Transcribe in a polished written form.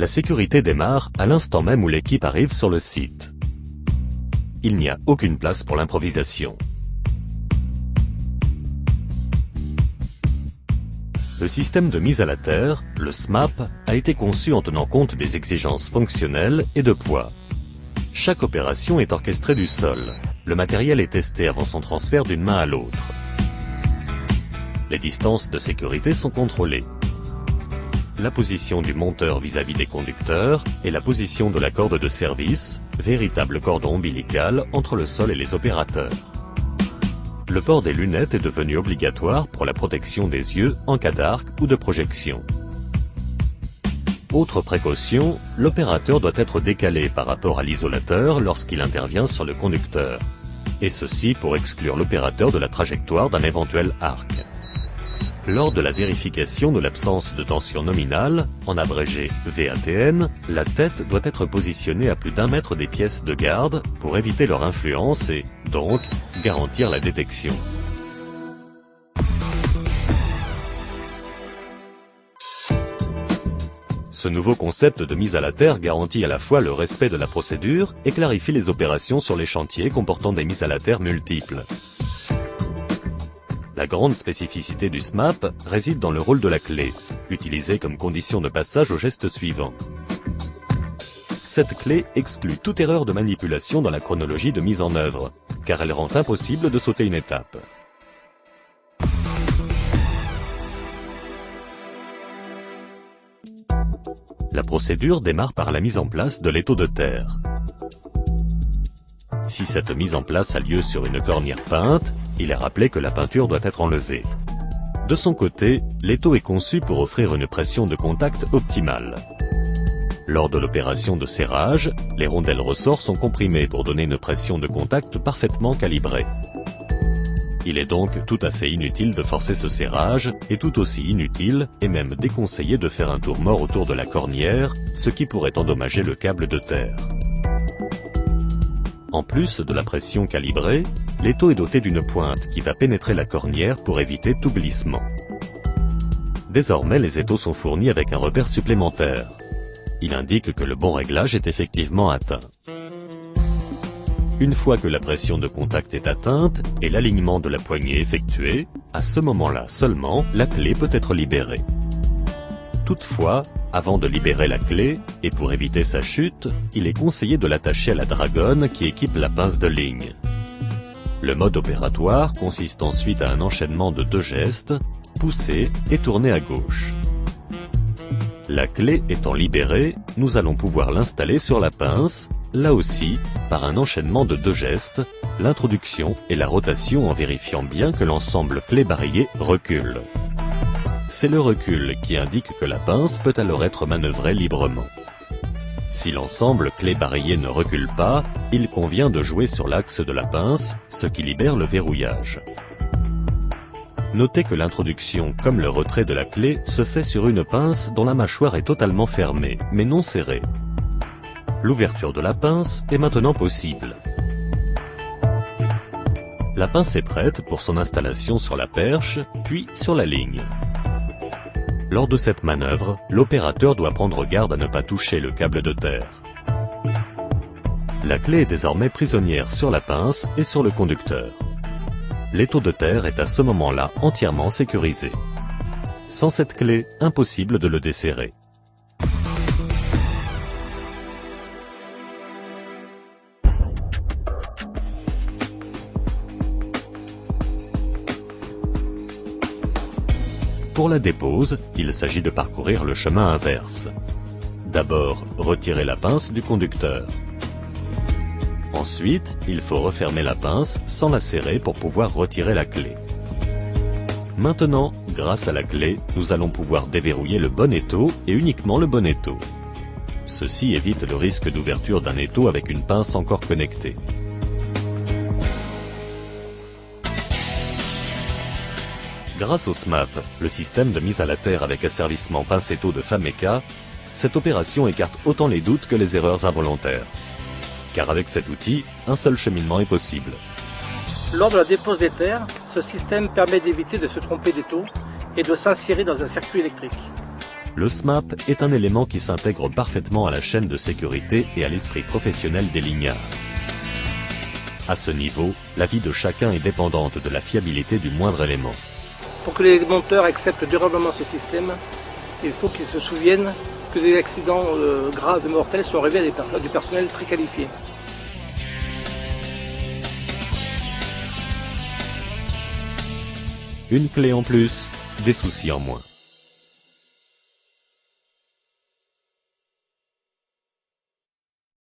La sécurité démarre à l'instant même où l'équipe arrive sur le site. Il n'y a aucune place pour l'improvisation. Le système de mise à la terre, le SMAP, a été conçu en tenant compte des exigences fonctionnelles et de poids. Chaque opération est orchestrée du sol. Le matériel est testé avant son transfert d'une main à l'autre. Les distances de sécurité sont contrôlées. La position du monteur vis-à-vis des conducteurs et la position de la corde de service, véritable cordon ombilical entre le sol et les opérateurs. Le port des lunettes est devenu obligatoire pour la protection des yeux en cas d'arc ou de projection. Autre précaution, l'opérateur doit être décalé par rapport à l'isolateur lorsqu'il intervient sur le conducteur. Et ceci pour exclure l'opérateur de la trajectoire d'un éventuel arc. Lors de la vérification de l'absence de tension nominale, en abrégé VATN, la tête doit être positionnée à plus d'1 mètre des pièces de garde pour éviter leur influence et, donc, garantir la détection. Ce nouveau concept de mise à la terre garantit à la fois le respect de la procédure et clarifie les opérations sur les chantiers comportant des mises à la terre multiples. La grande spécificité du SMAP réside dans le rôle de la clé, utilisée comme condition de passage au geste suivant. Cette clé exclut toute erreur de manipulation dans la chronologie de mise en œuvre, car elle rend impossible de sauter une étape. La procédure démarre par la mise en place de l'étau de terre. Si cette mise en place a lieu sur une cornière peinte, il est rappelé que la peinture doit être enlevée. De son côté, l'étau est conçu pour offrir une pression de contact optimale. Lors de l'opération de serrage, les rondelles ressorts sont comprimées pour donner une pression de contact parfaitement calibrée. Il est donc tout à fait inutile de forcer ce serrage, et tout aussi inutile, et même déconseillé de faire un tour mort autour de la cornière, ce qui pourrait endommager le câble de terre. En plus de la pression calibrée, l'étau est doté d'une pointe qui va pénétrer la cornière pour éviter tout glissement. Désormais, les étaux sont fournis avec un repère supplémentaire. Il indique que le bon réglage est effectivement atteint. Une fois que la pression de contact est atteinte et l'alignement de la poignée effectué, à ce moment-là seulement, la clé peut être libérée. Toutefois, avant de libérer la clé, et pour éviter sa chute, il est conseillé de l'attacher à la dragonne qui équipe la pince de ligne. Le mode opératoire consiste ensuite à un enchaînement de 2 gestes, pousser et tourner à gauche. La clé étant libérée, nous allons pouvoir l'installer sur la pince, là aussi, par un enchaînement de 2 gestes, l'introduction et la rotation en vérifiant bien que l'ensemble clé-barillet recule. C'est le recul qui indique que la pince peut alors être manœuvrée librement. Si l'ensemble clé-barillet ne recule pas, il convient de jouer sur l'axe de la pince, ce qui libère le verrouillage. Notez que l'introduction comme le retrait de la clé se fait sur une pince dont la mâchoire est totalement fermée, mais non serrée. L'ouverture de la pince est maintenant possible. La pince est prête pour son installation sur la perche, puis sur la ligne. Lors de cette manœuvre, l'opérateur doit prendre garde à ne pas toucher le câble de terre. La clé est désormais prisonnière sur la pince et sur le conducteur. L'étau de terre est à ce moment-là entièrement sécurisé. Sans cette clé, impossible de le desserrer. Pour la dépose, il s'agit de parcourir le chemin inverse. D'abord, retirer la pince du conducteur. Ensuite, il faut refermer la pince sans la serrer pour pouvoir retirer la clé. Maintenant, grâce à la clé, nous allons pouvoir déverrouiller le bon étau et uniquement le bon étau. Ceci évite le risque d'ouverture d'un étau avec une pince encore connectée. Grâce au SMAP, le système de mise à la terre avec asservissement pince-étau de Fameka, cette opération écarte autant les doutes que les erreurs involontaires. Car avec cet outil, un seul cheminement est possible. Lors de la dépose des terres, ce système permet d'éviter de se tromper d'étau et de s'insérer dans un circuit électrique. Le SMAP est un élément qui s'intègre parfaitement à la chaîne de sécurité et à l'esprit professionnel des lignards. À ce niveau, la vie de chacun est dépendante de la fiabilité du moindre élément. Pour que les monteurs acceptent durablement ce système, il faut qu'ils se souviennent que des accidents graves et mortels sont arrivés à du personnel très qualifié. Une clé en plus, des soucis en moins.